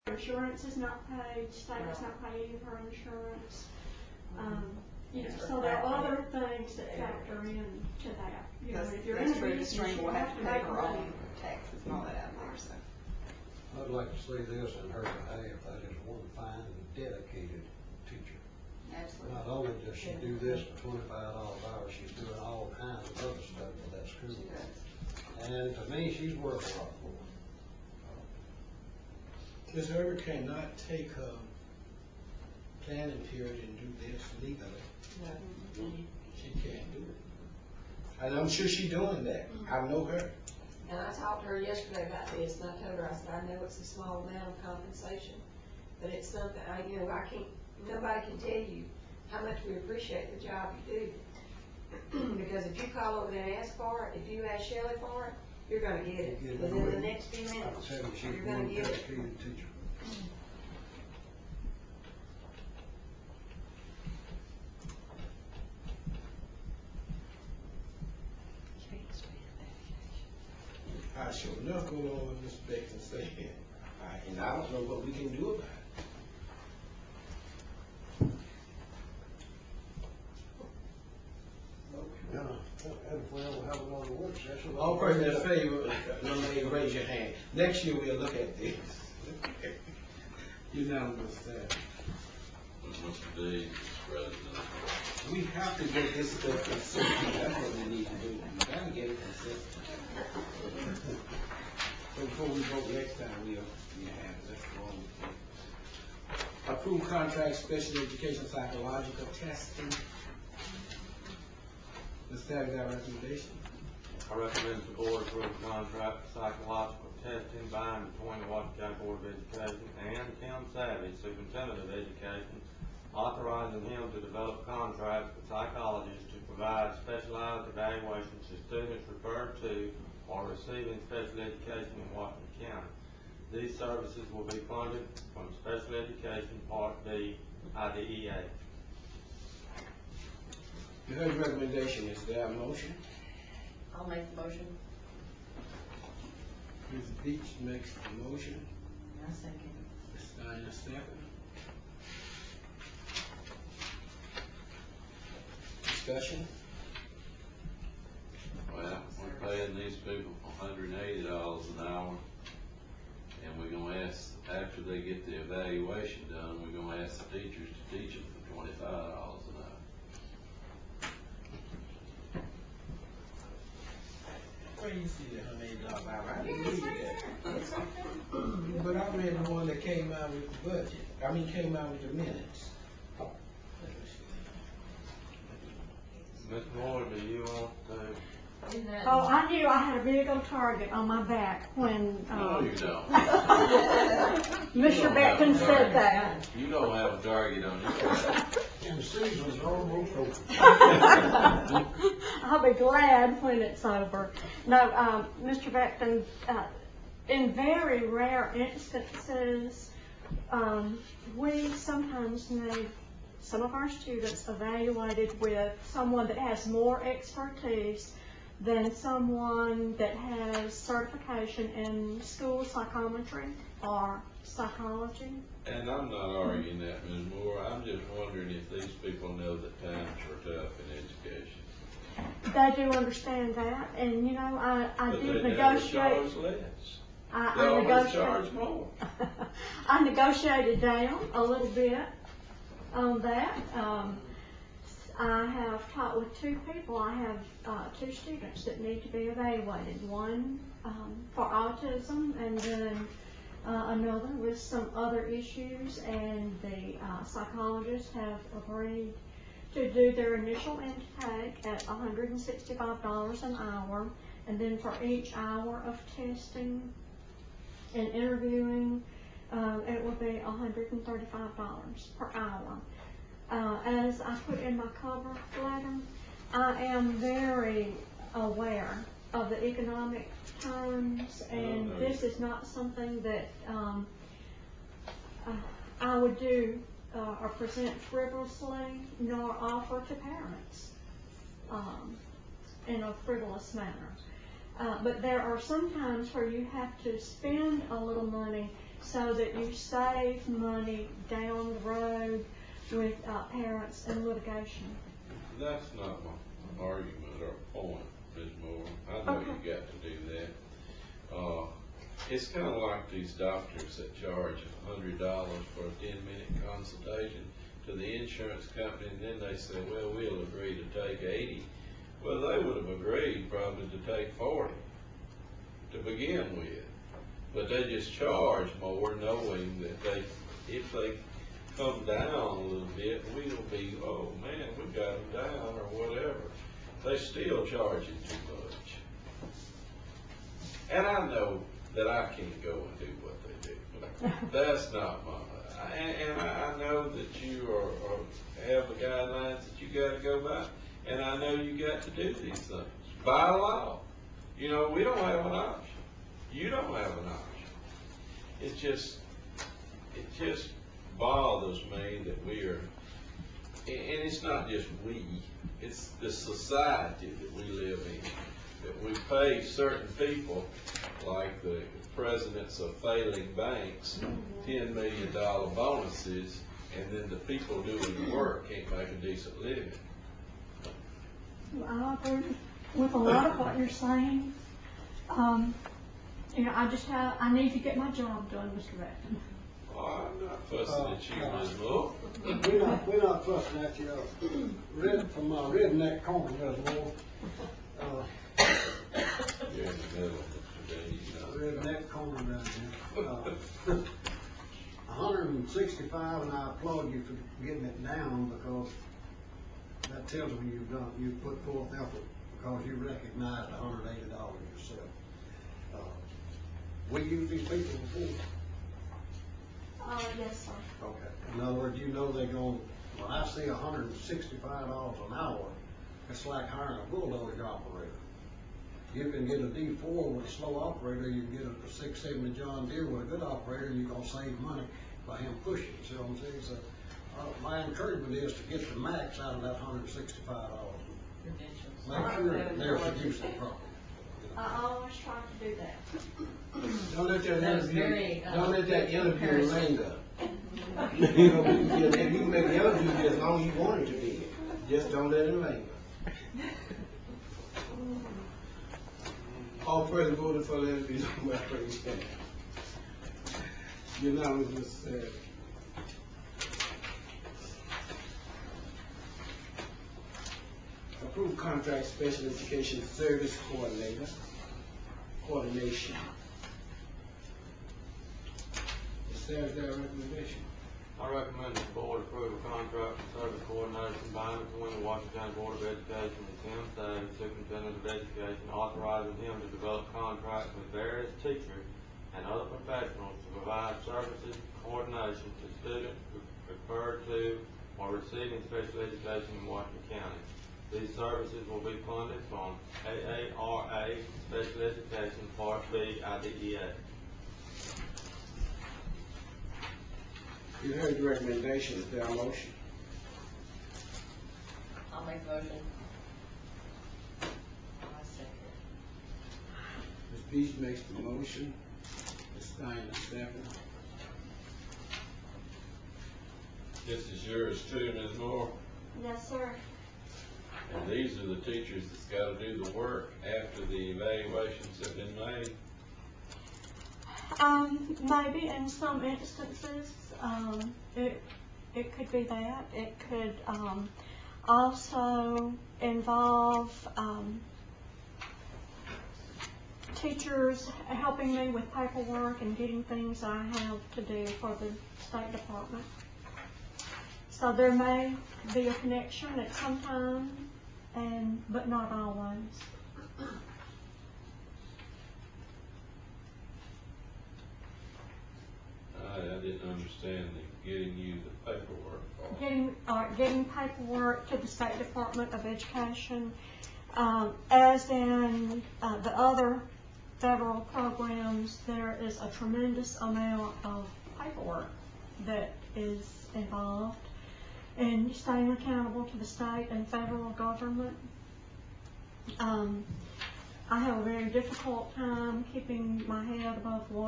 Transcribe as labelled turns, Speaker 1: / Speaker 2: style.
Speaker 1: Insurance is not paid, state does not pay any of her insurance. You know, so there are other things that factor into that. You know, if you're in a business, you
Speaker 2: will have to pay her
Speaker 1: money.
Speaker 2: own taxes and all that out there, so.
Speaker 3: I'd like to see this in her behalf. That is one fine and dedicated teacher.
Speaker 2: Absolutely.
Speaker 3: Not only does she do this for $25 an hour, she's doing all kinds of other stuff for that school.
Speaker 2: She does.
Speaker 3: And to me, she's worth a lot more.
Speaker 4: Ms. Herbert cannot take her planning period and do this legally.
Speaker 2: No.
Speaker 4: She can't do it. And I'm sure she's doing that. I know her.
Speaker 5: And I talked to her yesterday about this, and I told her, I said, I know it's a small amount of compensation, but it's something, nobody can tell you how much we appreciate the job you do. Because if you call over there and ask for it, if you ask Shelley for it, you're gonna get it. Within the next few minutes,
Speaker 3: I'll tell you, she's
Speaker 5: you're gonna
Speaker 3: one
Speaker 5: get it.
Speaker 3: dedicated teacher.
Speaker 4: I sure enough go on with Ms. Beckton saying, and I don't know what we can do about it.
Speaker 3: And if we ever have another work session.
Speaker 4: All person in favor, young lady, raise your hand. Next year we'll look at this. Unanimous.
Speaker 6: Mr. D, President.
Speaker 4: We have to get this stuff consistent. That's what we need to do. We gotta get it consistent. So before we vote next time, we'll have it. That's the one. Approved contract, special education psychological testing. Ms. Taggart, got a recommendation?
Speaker 6: I recommend the board approve the contract for psychological testing by and between the Washington County Board of Education and Tim Savage, Superintendent of Education, authorizing him to develop contracts with psychologists to provide specialized evaluations to students referred to or receiving special education in Washington County. These services will be funded from Special Education Part B IDEA.
Speaker 4: You heard the recommendation. Is there a motion?
Speaker 5: I'll make the motion.
Speaker 4: Ms. Beach makes the motion.
Speaker 5: I second.
Speaker 4: Ms. Steiner, second. Discussion?
Speaker 6: Well, we're paying these people $180 an hour, and we're gonna ask, after they get the evaluation done, we're gonna ask the teachers to teach them for $25 an hour.
Speaker 4: Where you see the $180 hour? I didn't read that. But I read the one that came out with the budget. Came out with the minutes.
Speaker 6: Ms. Moore, do you want to?
Speaker 1: Oh, I knew I had a big old target on my back when,
Speaker 6: No, you don't.
Speaker 1: Mr. Beckton said that.
Speaker 6: You don't have a target on your back.
Speaker 3: And the season's almost over.
Speaker 1: I'll be glad when it's over. No, Mr. Beckton, in very rare instances, we sometimes need some of our students evaluated with someone that has more expertise than someone that has certification in school psychometry or psychology.
Speaker 6: And I'm not arguing that, Ms. Moore. I'm just wondering if these people know that times are tough in education.
Speaker 1: They do understand that, and you know, I
Speaker 6: But
Speaker 1: did
Speaker 6: they
Speaker 1: negotiate.
Speaker 6: never charge less.
Speaker 1: I
Speaker 6: They always
Speaker 1: negotiated.
Speaker 6: charge more.
Speaker 1: I negotiated down a little bit on that. I have talked with two people. I have two students that need to be evaluated. One for autism, and then another with some other issues. And the psychologists have agreed to do their initial intake at $165 an hour, and then for each hour of testing and interviewing, it will be $135 per hour. As I put in my cover letter, I am very aware of the economic times, and this is not something that I would do or present frivolously, nor offer to parents in a frivolous manner. But there are some times where you have to spend a little money so that you save money down the road with parents and litigation.
Speaker 7: That's not my argument or point, Ms. Moore. I know
Speaker 1: Okay.
Speaker 7: you got to do that. It's kinda like these doctors that charge $100 for a 10-minute consultation to the insurance company, and then they say, well, we'll agree to take 80. Well, they would have agreed probably to take 40 to begin with, but they just charge more, knowing that if they come down a little bit, we'll be, oh man, we got them down or whatever. They still charging too much. And I know that I can't go and do what they do. That's not my, and I know that you have the guidelines that you gotta go by, and I know you got to do these things by law. You know, we don't have an option. You don't have an option. It just bothers me that we are, and it's not just we, it's the society that we live in, that we pay certain people, like the presidents of failing banks, $10 million bonuses, and then the people doing the work can't make a decent living.
Speaker 1: I agree with a lot of what you're saying. You know, I need to get my job done, Mr. Beckton.
Speaker 7: Oh, I'm not fussing at you, Ms. Moore.
Speaker 3: We're not fussing at you. From my redneck corner, Ms. Moore.
Speaker 7: You're in the middle of it today, you know.
Speaker 3: Redneck corner down here. 165, and I applaud you for getting it down, because that tells me you've put forth effort, because you recognize $180 yourself. We use these people before.
Speaker 1: Yes, sir.
Speaker 3: Okay. In other words, you know they're going, when I see $165 an hour, it's like hiring a bulldozer operator. You can get a D4 with a slow operator, you can get a 670 John Deere with a good operator, you're going to save money by him pushing. See what I'm saying? So, my encouragement is to get the max out of that $165. Make sure they're producing properly.
Speaker 1: I always try to do that.
Speaker 4: Don't let that
Speaker 2: That was
Speaker 4: interview,
Speaker 2: very,
Speaker 4: don't let that interview
Speaker 2: comparison.
Speaker 4: linger. You know, you can make the interview as long as you want it to be. Just don't let it linger. All present voted for the interview, my praise stand. Unanimous, Mr. Savage. Approved contract special education service coordination. Mr. Savage, got a recommendation?
Speaker 6: I recommend the board approve a contract for service coordination by and between the Washington County Board of Education and Tim Savage, Superintendent of Education, authorizing him to develop contracts with various teachers and other professionals to provide services coordination to students referred to or receiving special education in Washington County. These services will be funded from AARA Special Education Part B IDEA.
Speaker 4: You heard the recommendation, is there a motion?
Speaker 2: I'll make a motion. I'll second.
Speaker 4: Ms. Beach makes the motion, Ms. Stein, second.
Speaker 7: This is yours too, Ms. Moore.
Speaker 1: Yes, sir.
Speaker 7: And these are the teachers that's gotta do the work after the evaluations have been made.
Speaker 1: Maybe in some instances, it could be that. It could also involve teachers helping me with paperwork and getting things I have to do for the State Department. So there may be a connection at some time, but not always.
Speaker 7: I didn't understand the getting you the paperwork part.
Speaker 1: Getting paperwork to the State Department of Education, as in the other federal programs, there is a tremendous amount of paperwork that is involved in staying accountable to the state and federal government. I have a very difficult time keeping my head above water.